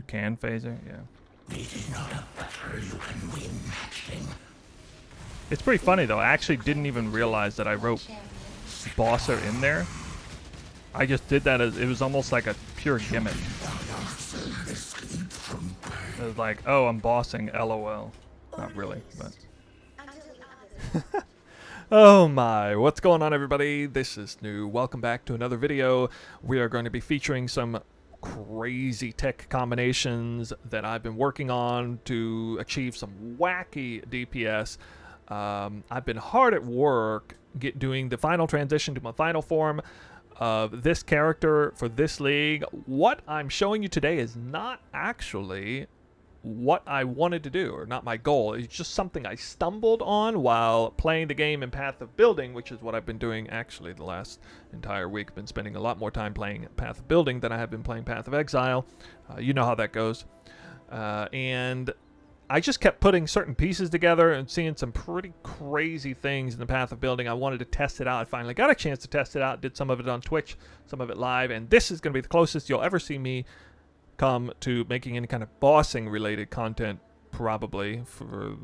can phaser, yeah. It's pretty funny though. I actually didn't even realize that I wrote bosser in there. I just did that as it was almost like a pure gimmick. It was like, oh, I'm bossing, LOL. Not really, but. Oh my, what's going on everybody? This is New. Welcome back to another video. We are going to be featuring some crazy tech combinations that I've been working on to achieve some wacky DPS. I've been hard at work doing the final transition to my final form of this character for this league. What I'm showing you today is not actually what I wanted to do, or not my goal. It's just something I stumbled on while playing the game in Path of Building, which is what I've been doing actually the last entire week. I've been spending a lot more time playing Path of Building than I have been playing Path of Exile. You know how that goes. And I just kept putting certain pieces together and seeing some pretty crazy things in the Path of Building. I wanted to test it out. I finally got a chance to test it out. Did some of it on Twitch, some of it live, and this is going to be the closest you'll ever see me come to making any kind of bossing related content, probably for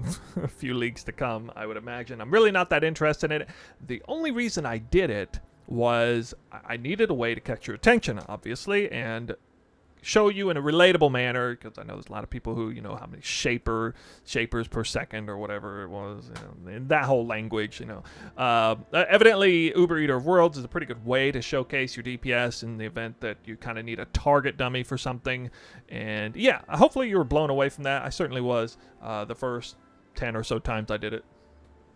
a few leagues to come, I would imagine. I'm really not that interested in it. The only reason I did it was I needed a way to catch your attention, obviously, and show you in a relatable manner, because I know there's a lot of people who, you know, how many shapers per second or whatever it was, you know, in that whole language, you know. Evidently, Uber Eater of Worlds is a pretty good way to showcase your DPS in the event that you kind of need a target dummy for something. And yeah, hopefully you were blown away from that. I certainly was the first 10 or so times I did it.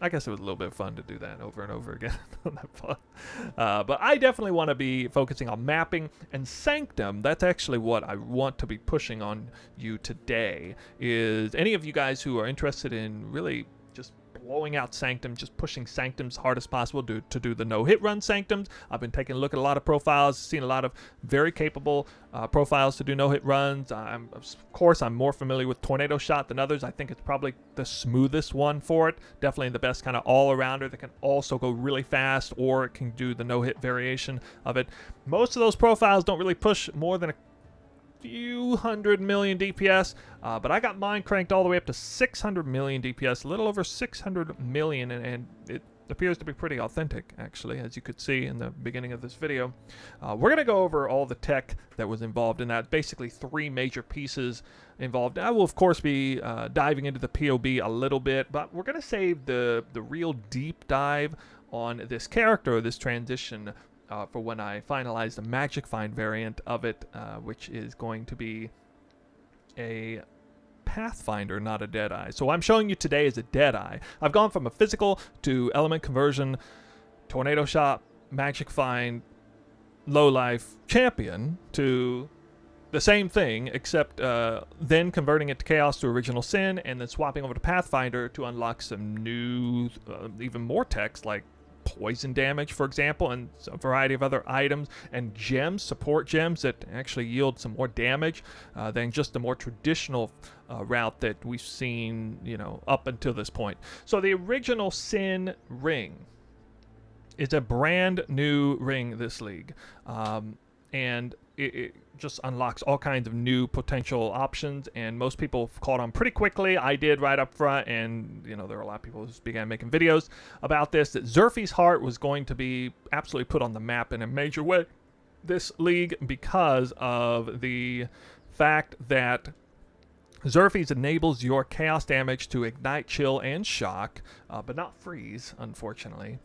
I guess it was a little bit of fun to do that over and over again. But I definitely want to be focusing on mapping and Sanctum. That's actually what I want to be pushing on you today. Is any of you guys who are interested in really just blowing out Sanctum, just pushing Sanctum's hard as possible to do the no-hit run Sanctums. I've been taking a look at a lot of profiles, seen a lot of very capable profiles to do no-hit runs. Of course, I'm more familiar with Tornado Shot than others. I think it's probably the smoothest one for it. Definitely the best kind of all-arounder that can also go really fast, or it can do the no-hit variation of it. Most of those profiles don't really push more than a few hundred million DPS, but I got mine cranked all the way up to 600 million DPS, a little over 600 million, and it appears to be pretty authentic, actually, as you could see in the beginning of this video. We're going to go over all the tech that was involved in that, basically 3 major pieces involved. I will, of course, be diving into the PoE a little bit, but we're going to save the real deep dive on this character, this transition, for when I finalize the Magic Find variant of it, which is going to be a Pathfinder, not a Deadeye. So what I'm showing you today is a Deadeye. I've gone from a physical to element conversion, Tornado Shot, Magic Find, low life champion to the same thing, except then converting it to Chaos to Original Sin, and then swapping over to Pathfinder to unlock some new, even more text like poison damage, for example, and a variety of other items and gems, support gems that actually yield some more damage than just the more traditional route that we've seen, you know, up until this point. So the Original Sin ring is a brand new ring this league, and it just unlocks all kinds of new potential options, and most people caught on pretty quickly. I did right up front, and you know, there are a lot of people who began making videos about this, that Xerfy's Heart was going to be absolutely put on the map in a major way this league because of the fact that Xerfy's enables your chaos damage to ignite, chill, and shock, but not freeze, unfortunately.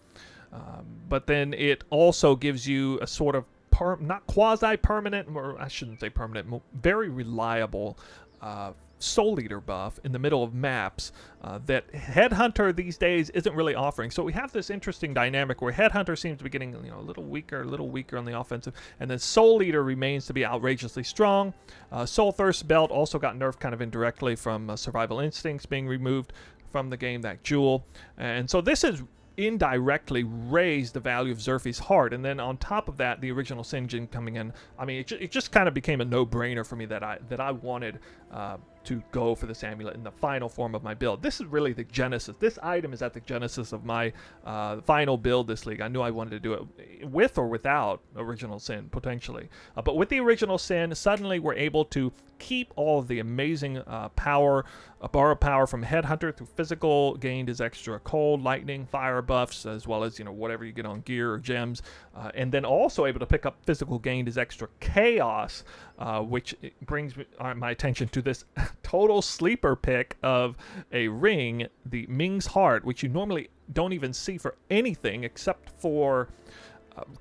But then it also gives you a sort of not quasi-permanent, or I shouldn't say permanent, very reliable Soul Eater buff in the middle of maps that Headhunter these days isn't really offering. So we have this interesting dynamic where Headhunter seems to be getting, you know, a little weaker on the offensive, and then Soul Eater remains to be outrageously strong. Soul Thirst Belt also got nerfed kind of indirectly from Survival Instincts being removed from the game, that jewel, and so this is indirectly raised the value of Xerfy's Heart. And then on top of that, the Original Sin Gen coming in, I mean, it just kind of became a no-brainer for me that I wanted to go for this amulet in the final form of my build. This is really the genesis. This item is at the genesis of my final build this league. I knew I wanted to do it with or without Original Sin, potentially. But with the Original Sin, suddenly we're able to keep all of the amazing power, borrowed power from Headhunter through physical gained as extra cold, lightning, fire buffs, as well as, you know, whatever you get on gear or gems. And then also able to pick up physical gained as extra chaos, which brings my attention to this total sleeper pick of a ring, the Ming's Heart, which you normally don't even see for anything except for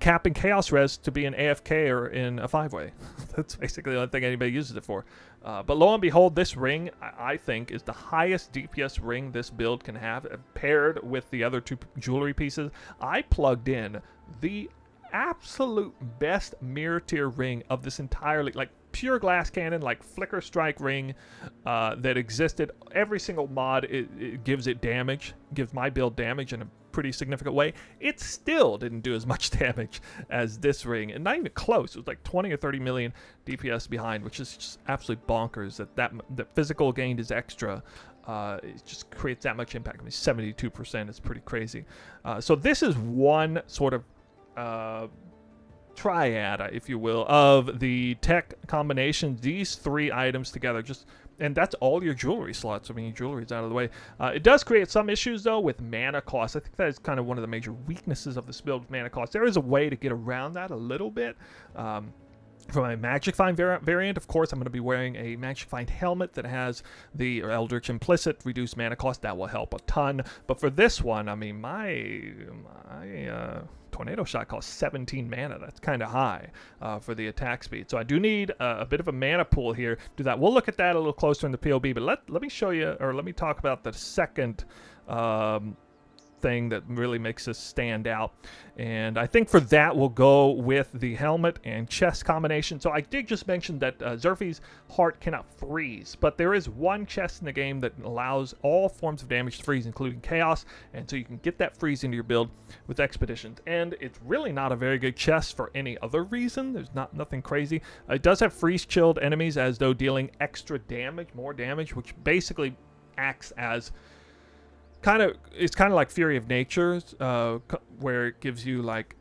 capping chaos res to be an AFK or in a 5-way. That's basically the only thing anybody uses it for. But lo and behold, this ring, I think, is the highest DPS ring this build can have, paired with the other two jewelry pieces. I plugged in the absolute best mirror tier ring of this entire league, like pure glass cannon, like flicker strike ring that existed. Every single mod it gives it damage, gives my build damage in a pretty significant way. It still didn't do as much damage as this ring, and not even close. It was like 20 or 30 million DPS behind, which is just absolutely bonkers. That physical gained is extra. It just creates that much impact. I mean, 72% is pretty crazy. So this is one sort of triad, if you will, of the tech combinations. These three items together, and that's all your jewelry slots. I mean, your jewelry is out of the way. It does create some issues, though, with mana cost. I think that is kind of one of the major weaknesses of this build with mana cost. There is a way to get around that a little bit. For my Magic Find variant, of course, I'm going to be wearing a Magic Find helmet that has the Eldritch Implicit reduced mana cost. That will help a ton. But for this one, I mean, my Tornado Shot costs 17 mana. That's kind of high for the attack speed. So I do need a bit of a mana pool here to do that. We'll look at that a little closer in the PoB, but let me show you, or let me talk about the second thing that really makes us stand out. And I think for that we'll go with the helmet and chest combination. So I did just mention that Zerfi's heart cannot freeze, but there is one chest in the game that allows all forms of damage to freeze, including chaos, and so you can get that freeze into your build with expeditions. And it's really not a very good chest for any other reason. There's nothing crazy. It does have freeze chilled enemies as though dealing extra damage, more damage, which basically acts as it's kind of like Fury of Nature, where it gives you like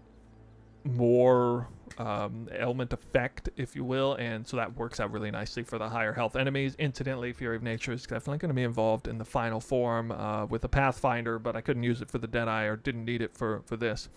more element effect, if you will, and so that works out really nicely for the higher health enemies. Incidentally, Fury of Nature is definitely going to be involved in the final form with a Pathfinder, but I couldn't use it for the Deadeye, or didn't need it for this.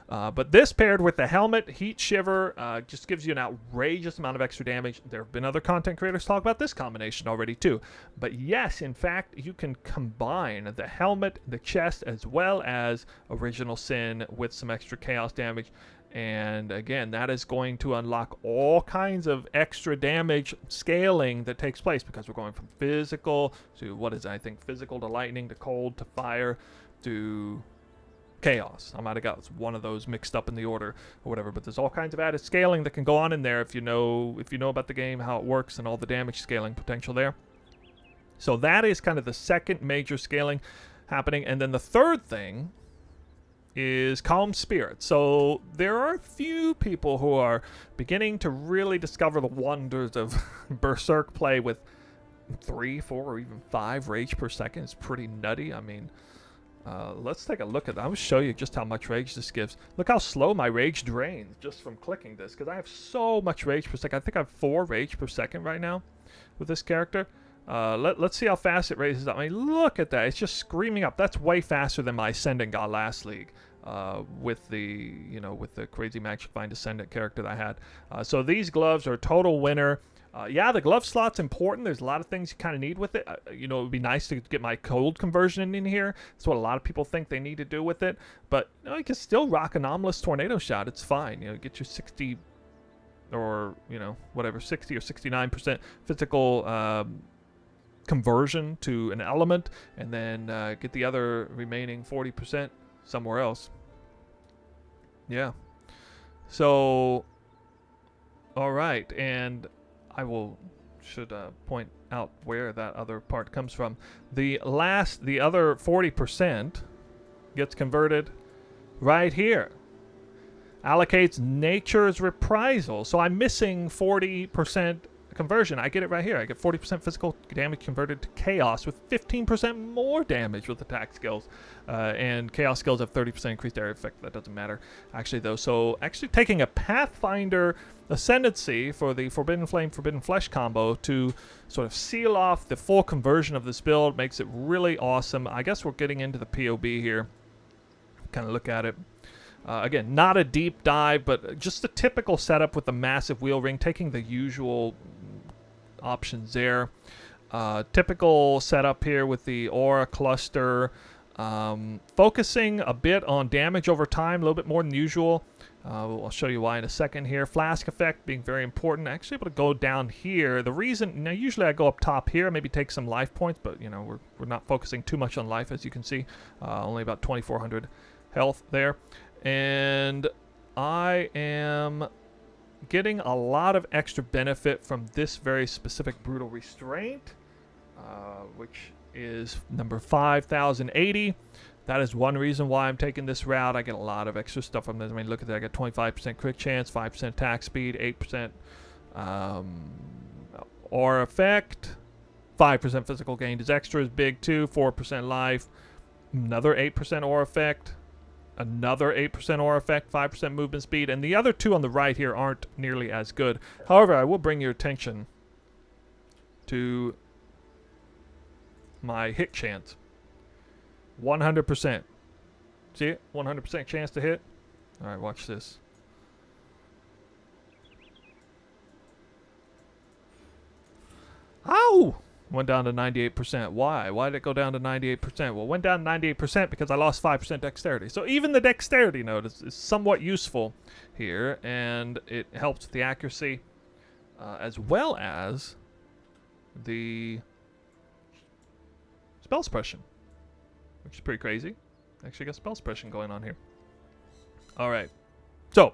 But this paired with the helmet, Heat Shiver, just gives you an outrageous amount of extra damage. There have been other content creators talk about this combination already too. But yes, in fact, you can combine the helmet, the chest, as well as Original Sin with some extra chaos damage. And again, that is going to unlock all kinds of extra damage scaling that takes place, because we're going from physical to, what is it, I think, physical to lightning to cold to fire to chaos. I might have got one of those mixed up in the order or whatever, but there's all kinds of added scaling that can go on in there if you know about the game, how it works, and all the damage scaling potential there. So that is kind of the second major scaling happening. And then the third thing is Calm Spirit. So there are a few people who are beginning to really discover the wonders of Berserk play with 3, 4, or even 5 rage per second. It's pretty nutty. I mean, let's take a look at that. I'll show you just how much rage this gives. Look how slow my rage drains just from clicking this, because I have so much rage per second. I think I have 4 rage per second right now with this character. Let's see how fast it raises up. I mean, look at that. It's just screaming up. That's way faster than my Ascendant got last league. With the crazy Magic Find Ascendant character that I had. So these gloves are a total winner. Yeah, the glove slot's important. There's a lot of things you kind of need with it. It would be nice to get my cold conversion in here. That's what a lot of people think they need to do with it. But you can still rock Anomalous Tornado Shot. It's fine. Get your 60 or, whatever, 60 or 69% physical conversion to an element, and then get the other remaining 40% somewhere else. Yeah. So, all right, and I should point out where that other part comes from. The other 40% gets converted right here. Allocates Nature's Reprisal. So I'm missing 40% conversion. I get it right here. I get 40% physical damage converted to chaos with 15% more damage with attack skills. And chaos skills have 30% increased area effect. That doesn't matter, actually, though. So actually taking a Pathfinder Ascendancy for the Forbidden Flame, Forbidden Flesh combo to sort of seal off the full conversion of this build makes it really awesome. I guess we're getting into the PoB here. Kind of look at it. Again, not a deep dive, but just the typical setup with the massive wheel ring, taking the usual options there. Typical setup here with the aura cluster, focusing a bit on damage over time, a little bit more than usual. I'll show you why in a second here. Flask effect being very important. Actually able to go down here. The reason, now usually I go up top here, maybe take some life points, but you know, we're not focusing too much on life, as you can see. Only about 2,400 health there. And I am getting a lot of extra benefit from this very specific Brutal Restraint, which is number 5080. That is one reason why I'm taking this route. I get a lot of extra stuff from this. I mean, look at that. I get 25% crit chance, 5% attack speed, 8% aura effect, 5% physical gain is extra is big too, 4% life, another 8% aura effect, another 8% aura effect, 5% movement speed, and the other two on the right here aren't nearly as good. However, I will bring your attention to my hit chance. 100%. See it? 100% chance to hit. Alright, watch this. Ow! Went down to 98%. Why? Why did it go down to 98%? Well, it went down to 98% because I lost 5% dexterity. So even the dexterity node is somewhat useful here, and it helps with the accuracy as well as the spell suppression, which is pretty crazy. Actually got spell suppression going on here. Alright, so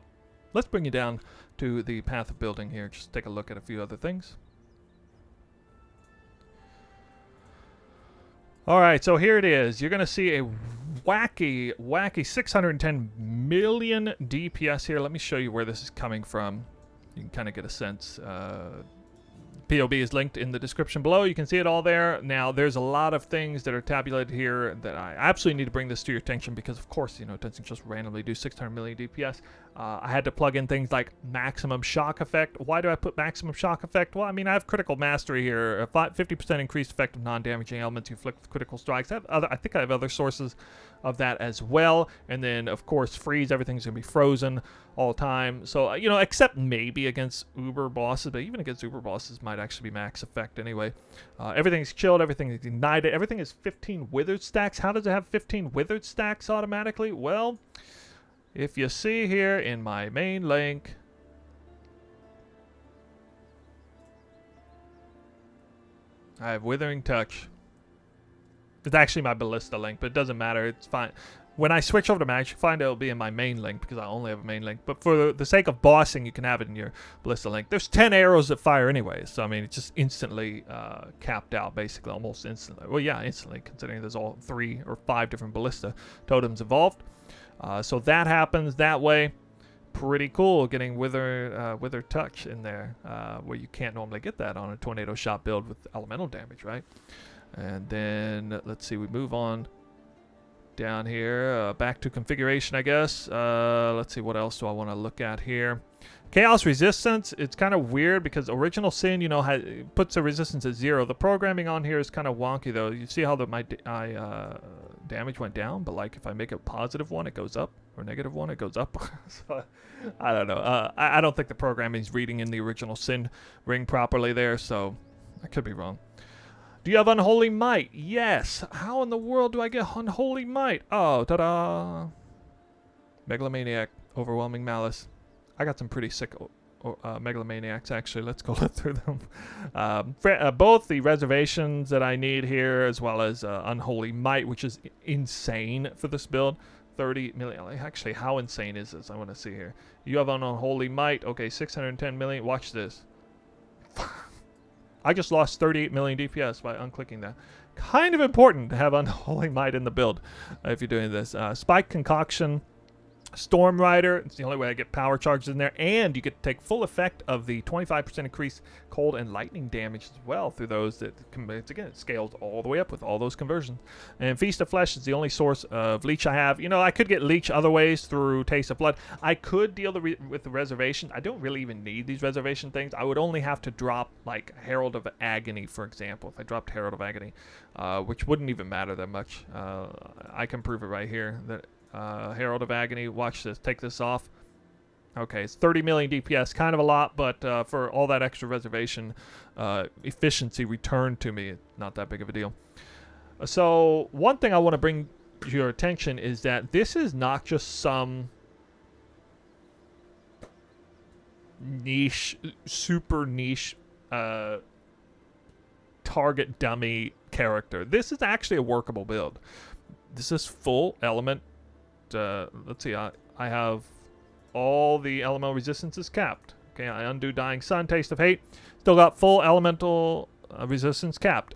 let's bring you down to the path of building here. Just take a look at a few other things. Alright, so here it is. You're going to see a wacky 610 million DPS here. Let me show you where this is coming from. You can kind of get a sense. PoB is linked in the description below. You can see it all there. Now, there's a lot of things that are tabulated here that I absolutely need to bring this to your attention because, of course, you know, it doesn't just randomly do 600 million DPS. I had to plug in things like maximum shock effect. Why do I put maximum shock effect? Well, I mean, I have critical mastery here. 50% increased effect of non-damaging elements you inflict with critical strikes. I think I have other sources of that as well. And then, of course, freeze. Everything's going to be frozen all the time. So, you know, except maybe against Uber bosses, but even against Uber bosses might actually be max effect anyway. Everything's chilled. Everything is ignited. Everything is 15 withered stacks. How does it have 15 withered stacks automatically? Well, if you see here in my main link, I have Withering Touch. It's actually my Ballista link, but it doesn't matter. It's fine. When I switch over to Magic Find, it'll be in my main link because I only have a main link. But for the sake of bossing, you can have it in your Ballista link. There's 10 arrows that fire anyway, so I mean, it's just instantly capped out, basically, almost instantly. Well, yeah, instantly, considering there's all 3 or 5 different Ballista totems involved. So that happens that way. Pretty cool getting Wither Touch in there, where you can't normally get that on a Tornado Shot build with elemental damage, right? And then, let's see, we move on down here, back to configuration, I guess. Let's see, what else do I want to look at here? Chaos resistance, it's kind of weird because Original Sin, you know, puts the resistance at 0. The programming on here is kind of wonky, though. You see how my damage went down, but like if I make a positive one, it goes up, or negative one, it goes up. So, I don't know. I don't think the programming is reading in the Original Sin ring properly there, so I could be wrong. Do you have Unholy Might? Yes. How in the world do I get Unholy Might? Oh, ta-da. Megalomaniac, Overwhelming Malice. I got some pretty sick Megalomaniacs, actually. Let's go look through them. Both the reservations that I need here, as well as Unholy Might, which is insane for this build. 30 million. Actually, how insane is this? I want to see here. You have an Unholy Might. Okay, 610 million. Watch this. I just lost 38 million DPS by unclicking that. Kind of important to have Unholy Might in the build if you're doing this. Spike Concoction. Storm Rider, it's the only way I get power charges in there, and you get to take full effect of the 25% increased cold and lightning damage as well through those. That again, it scales all the way up with all those conversions. And Feast of Flesh is the only source of leech I have. You know, I could get leech other ways through Taste of Blood. I could deal with the reservation. I don't really even need these reservation things. I would only have to drop like Herald of Agony, for example. If I dropped Herald of Agony, which wouldn't even matter that much. I can prove it right here that. Herald of Agony, watch this, take this off. Okay, it's 30 million DPS, kind of a lot, but for all that extra reservation efficiency returned to me, not that big of a deal. So one thing I want to bring to your attention is that this is not just some niche, super niche target dummy character. This is actually a workable build. This is full element. Let's see, I have all the elemental resistances capped. Okay, I undo Dying Sun, Taste of Hate. Still got full elemental resistance capped.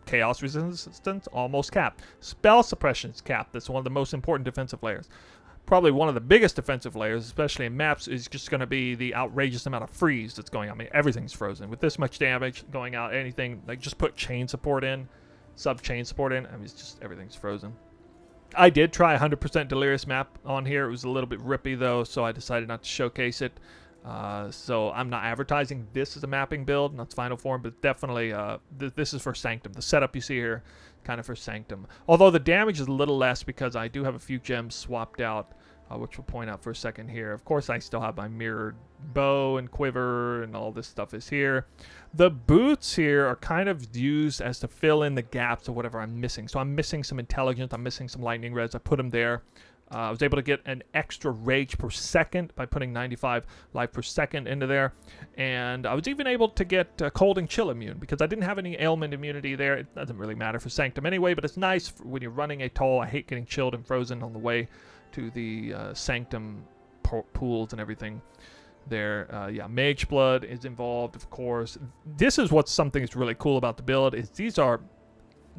Chaos resistance almost capped. Spell suppression is capped. That's one of the most important defensive layers. Probably one of the biggest defensive layers, especially in maps, is just going to be the outrageous amount of freeze that's going on. I mean, everything's frozen. With this much damage going out, anything, like just put chain support in, sub-chain support in, I mean, it's just everything's frozen. I did try 100% Delirious map on here. It was a little bit rippy, though, so I decided not to showcase it. So I'm not advertising this as a mapping build, not final form, but definitely this is for Sanctum. The setup you see here, kind of for Sanctum. Although the damage is a little less because I do have a few gems swapped out, which we'll point out for a second here. Of course, I still have my mirrored bow and quiver, and all this stuff is here. The boots here are kind of used as to fill in the gaps of whatever I'm missing. So I'm missing some intelligence, I'm missing some lightning res, I put them there. I was able to get an extra rage per second by putting 95 life per second into there. And I was even able to get cold and chill immune because I didn't have any ailment immunity there. It doesn't really matter for Sanctum anyway, but it's nice when you're running a toll. I hate getting chilled and frozen on the way to the Sanctum pools and everything there. Yeah, Mage Blood is involved, of course. This is what's something that's really cool about the build is these are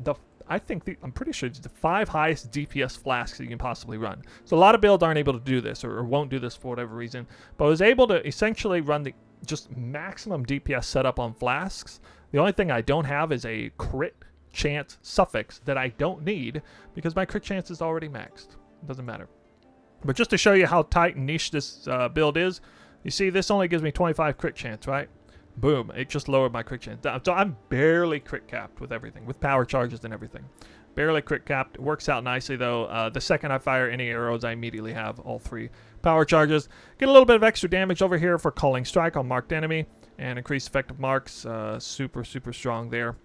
the I'm pretty sure it's the 5 highest DPS flasks that you can possibly run. So a lot of builds aren't able to do this or won't do this for whatever reason. But I was able to essentially run the just maximum DPS setup on flasks. The only thing I don't have is a crit chance suffix that I don't need because my crit chance is already maxed. It doesn't matter. But just to show you how tight and niche this build is, you see this only gives me 25 crit chance, right? Boom, it just lowered my crit chance. So I'm barely crit capped with everything, with power charges and everything. Barely crit capped. It works out nicely, though. The second I fire any arrows, I immediately have all 3 power charges. Get a little bit of extra damage over here for Calling Strike on marked enemy, and increased effective marks. Super, super strong there.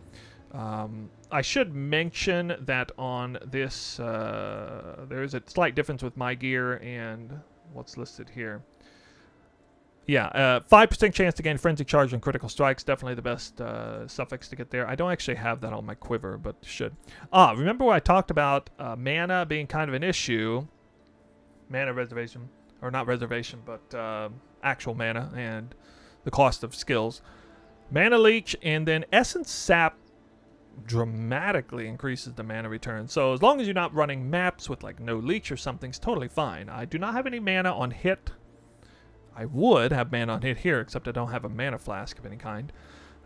I should mention that on this, there is a slight difference with my gear and what's listed here. Yeah, 5% chance to gain Frenzy Charge and Critical Strikes. Definitely the best suffix to get there. I don't actually have that on my quiver, but should. Remember when I talked about mana being kind of an issue? Mana reservation. Or not reservation, but actual mana and the cost of skills. Mana Leech and then Essence Sap dramatically increases the mana return. So as long as you're not running maps with like no leech or something, it's totally fine. I do not have any mana on hit. I would have mana on hit here, except I don't have a mana flask of any kind.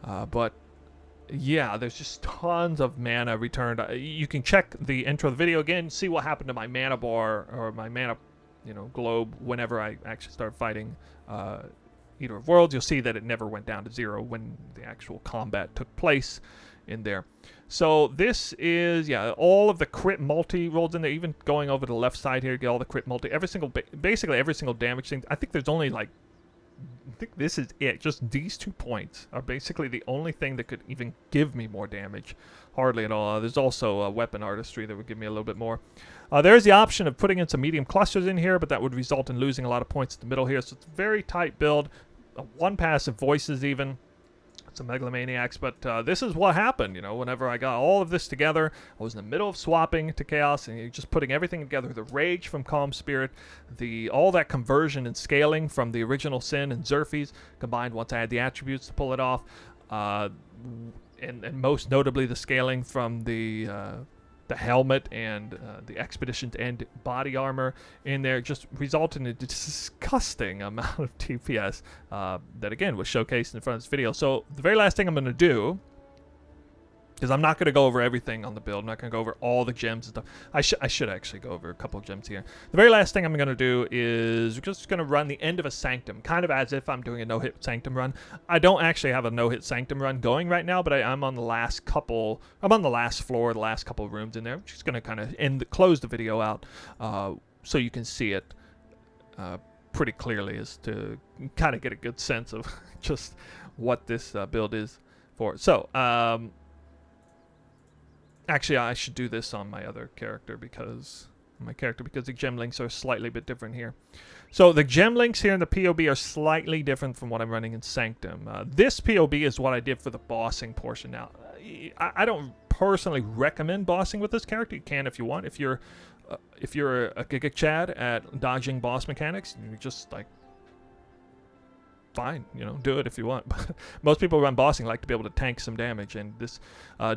But yeah, there's just tons of mana returned. You can check the intro of the video again, see what happened to my mana bar or my mana, globe whenever I actually started fighting Eater of Worlds. You'll see that it never went down to 0 when the actual combat took place in there. So this is, yeah, all of the crit multi rolls in there, even going over to the left side here, get all the crit multi, basically every single damage thing. I think there's only like, I think this is it. Just these 2 points are basically the only thing that could even give me more damage. Hardly at all. There's also weapon artistry that would give me a little bit more. There's the option of putting in some medium clusters in here, but that would result in losing a lot of points at the middle here. So it's a very tight build. 1 passive voices even. Some megalomaniacs, but this is what happened, whenever I got all of this together. I was in the middle of swapping to Chaos and just putting everything together. The Rage from Calm Spirit, all that conversion and scaling from the original Sin and Xerfes combined once I had the attributes to pull it off, and most notably the scaling from the the helmet and the expedition's end body armor in there, just resulted in a disgusting amount of DPS that again was showcased in front of this video. So the very last thing I'm going to do, because I'm not going to go over everything on the build. I'm not going to go over all the gems and stuff. I should actually go over a couple of gems here. The very last thing I'm going to do is we're just going to run the end of a Sanctum, kind of as if I'm doing a no-hit Sanctum run. I don't actually have a no-hit Sanctum run going right now, but I'm on the last couple. I'm on the last floor, the last couple of rooms in there. I'm just going to kind of close the video out so you can see it pretty clearly, as to kind of get a good sense of just what this build is for. So, actually, I should do this on my other character because the gem links are slightly bit different here. So the gem links here in the PoB are slightly different from what I'm running in Sanctum. This PoB is what I did for the bossing portion. Now, I don't personally recommend bossing with this character. You can if you want. If you're a Giga Chad at dodging boss mechanics, you just like, fine, you know, do it if you want. But most people who run bossing like to be able to tank some damage, and this,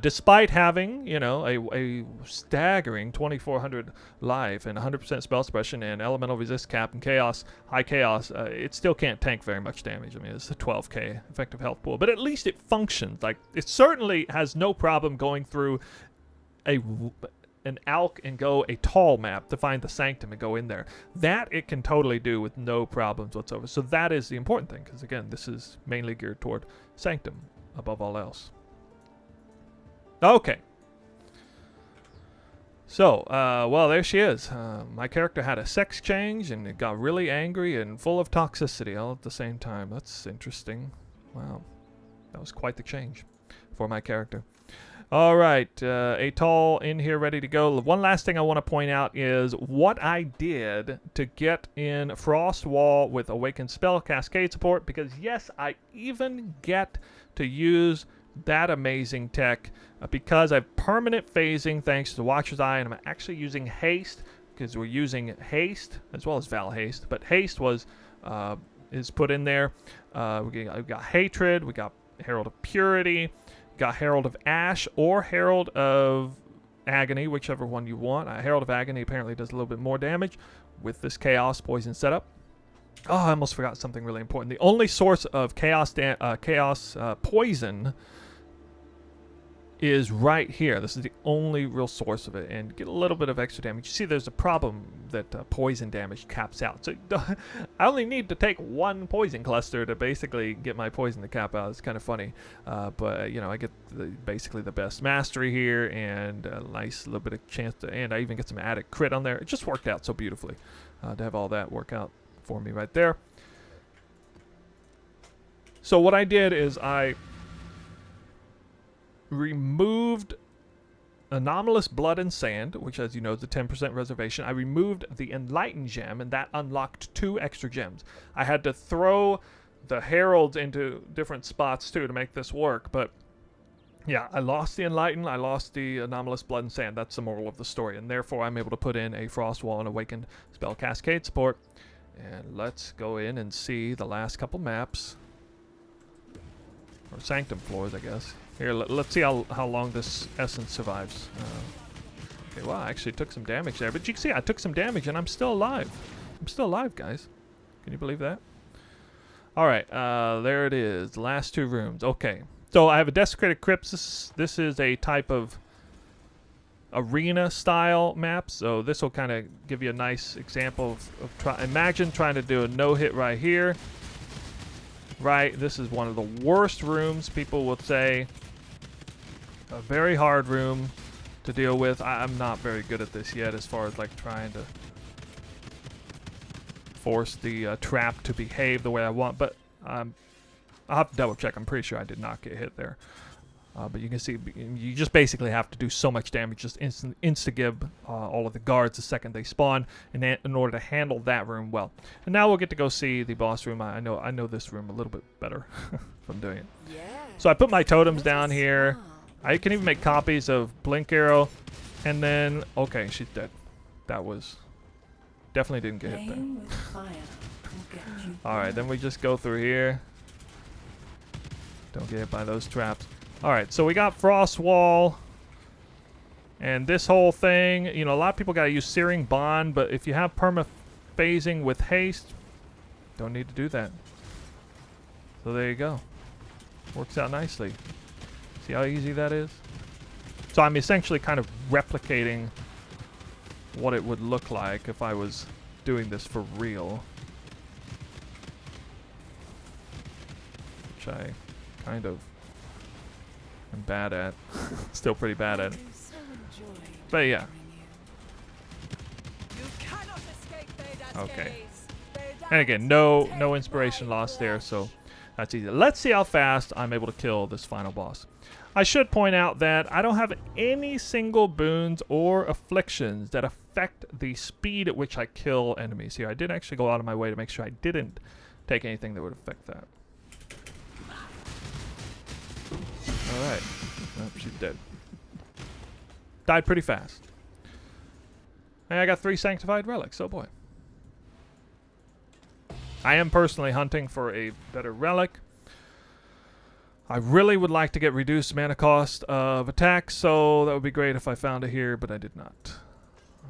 despite having, you know, a staggering 2400 life and 100% spell suppression and elemental resist cap and chaos, high chaos, it still can't tank very much damage. I mean, it's a 12k effective health pool, but at least it functions. Like, it certainly has no problem going through an alk and go a tall map to find the Sanctum and go in there. That it can totally do with no problems whatsoever. So that is the important thing, because again, this is mainly geared toward Sanctum above all else. Okay. So, well, there she is. My character had a sex change, and it got really angry and full of toxicity all at the same time. That's interesting. Wow. That was quite the change for my character. All right, Atoll in here ready to go. One last thing I want to point out is what I did to get in Frost Wall with Awakened Spell Cascade support, because yes, I even get to use that amazing tech because I have permanent phasing thanks to Watcher's Eye, and I'm actually using Haste because we're using Haste as well as Val Haste, but Haste is put in there. We got Hatred, we got Herald of Purity, got Herald of Ash or Herald of Agony, whichever one you want. Herald of Agony apparently does a little bit more damage with this Chaos Poison setup. Oh, I almost forgot something really important. The only source of Chaos Poison is right here. This is the only real source of it, and get a little bit of extra damage. You see there's a problem that poison damage caps out. So I only need to take one poison cluster to basically get my poison to cap out. It's kind of funny. But, you know, I get basically the best mastery here and a nice little bit of chance to, and I even get some added crit on there. It just worked out so beautifully to have all that work out for me right there. So what I did is I removed Anomalous Blood and Sand, which, as you know, is a 10% reservation. I removed the Enlightened Gem, and that unlocked 2 extra gems. I had to throw the Heralds into different spots, too, to make this work. But, yeah, I lost the Enlightened, I lost the Anomalous Blood and Sand. That's the moral of the story. And therefore, I'm able to put in a Frost Wall and Awakened Spell Cascade support. And let's go in and see the last couple maps. Or Sanctum floors, I guess. Here, let's see how long this essence survives. Okay, well, I actually took some damage there. But you can see I took some damage, and I'm still alive. I'm still alive, guys. Can you believe that? All right, there it is. The last 2 rooms. Okay. So I have a Desecrated Crypts. This is a type of arena-style map. So this will kind of give you a nice example of imagine trying to do a no-hit right here. Right, this is one of the worst rooms, people will say. A very hard room to deal with. I'm not very good at this yet as far as like trying to force the trap to behave the way I want, but I'll have to double check. I'm pretty sure I did not get hit there. But you can see you just basically have to do so much damage, just insta-gib all of the guards the second they spawn in order to handle that room well. And now we'll get to go see the boss room. I know this room a little bit better from doing it. Yeah. So I put my totems down here. I can even make copies of Blink Arrow. And then, okay, she's dead. That was, definitely didn't get hit there. Alright, then we just go through here. Don't get hit by those traps. Alright, so we got Frost Wall And this whole thing, you know, a lot of people got to use Searing Bond, but if you have perma-phasing with haste, don't need to do that. So there you go. Works out nicely. See how easy that is? So I'm essentially kind of replicating what it would look like if I was doing this for real. Which I kind of am bad at. Still pretty bad at it. But yeah. Okay. And again, no inspiration lost there, so that's easy. Let's see how fast I'm able to kill this final boss. I should point out that I don't have any single boons or afflictions that affect the speed at which I kill enemies here. I did actually go out of my way to make sure I didn't take anything that would affect that. Alright. Oh, she's dead. Died pretty fast. And I got 3 sanctified relics, oh boy. I am personally hunting for a better relic. I really would like to get reduced mana cost of attack, so that would be great if I found it here, but I did not.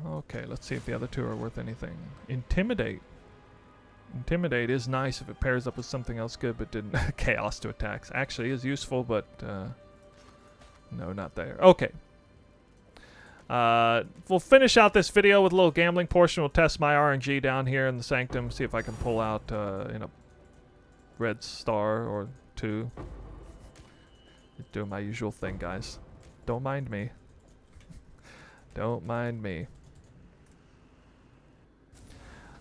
Okay, let's see if the other 2 are worth anything. Intimidate. Intimidate is nice if it pairs up with something else good, but didn't. Chaos to attacks. Actually is useful, but no, not there. Okay. We'll finish out this video with a little gambling portion. We'll test my RNG down here in the Sanctum, see if I can pull out in a red star or 2. Doing my usual thing, guys. Don't mind me. Don't mind me.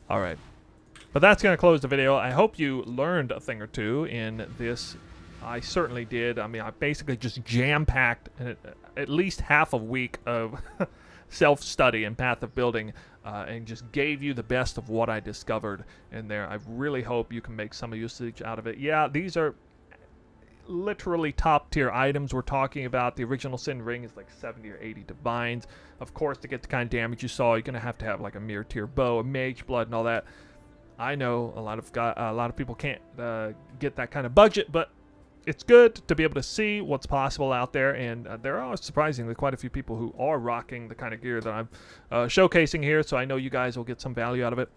Alright. But that's going to close the video. I hope you learned a thing or two in this. I certainly did. I mean, I basically just jam-packed at least half a week of self-study and Path of Building and just gave you the best of what I discovered in there. I really hope you can make some usage out of it. Yeah, these are literally top-tier items we're talking about. The original Sin Ring is like 70 or 80 divines. Of course, to get the kind of damage you saw, you're going to have like a mere tier bow, a mage blood, and all that. I know a lot of people can't get that kind of budget, but it's good to be able to see what's possible out there, and there are surprisingly quite a few people who are rocking the kind of gear that I'm showcasing here, so I know you guys will get some value out of it.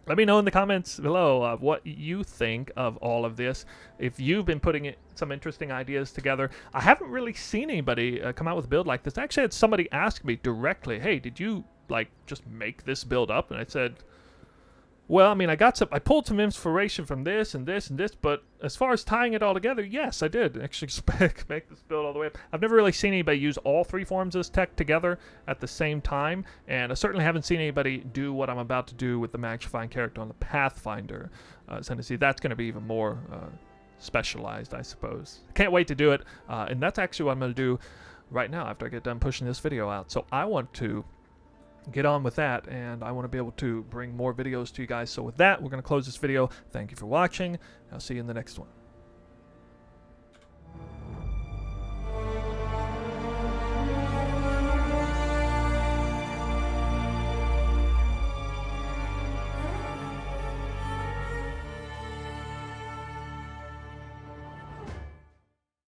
Let me know in the comments below what you think of all of this. If you've been putting some interesting ideas together. I haven't really seen anybody come out with a build like this. I actually had somebody ask me directly, hey, did you like just make this build up? And I said, well, I mean, I pulled some inspiration from this and this and this, but as far as tying it all together, yes, I did actually make this build all the way up. I've never really seen anybody use all 3 forms of this tech together at the same time, and I certainly haven't seen anybody do what I'm about to do with the magnifying character on the Pathfinder. So to see, that's going to be even more specialized, I suppose. Can't wait to do it, and that's actually what I'm going to do right now after I get done pushing this video out. So I want to get on with that, and I want to be able to bring more videos to you guys. So with that, we're going to close this video. Thank you for watching. I'll see you in the next one.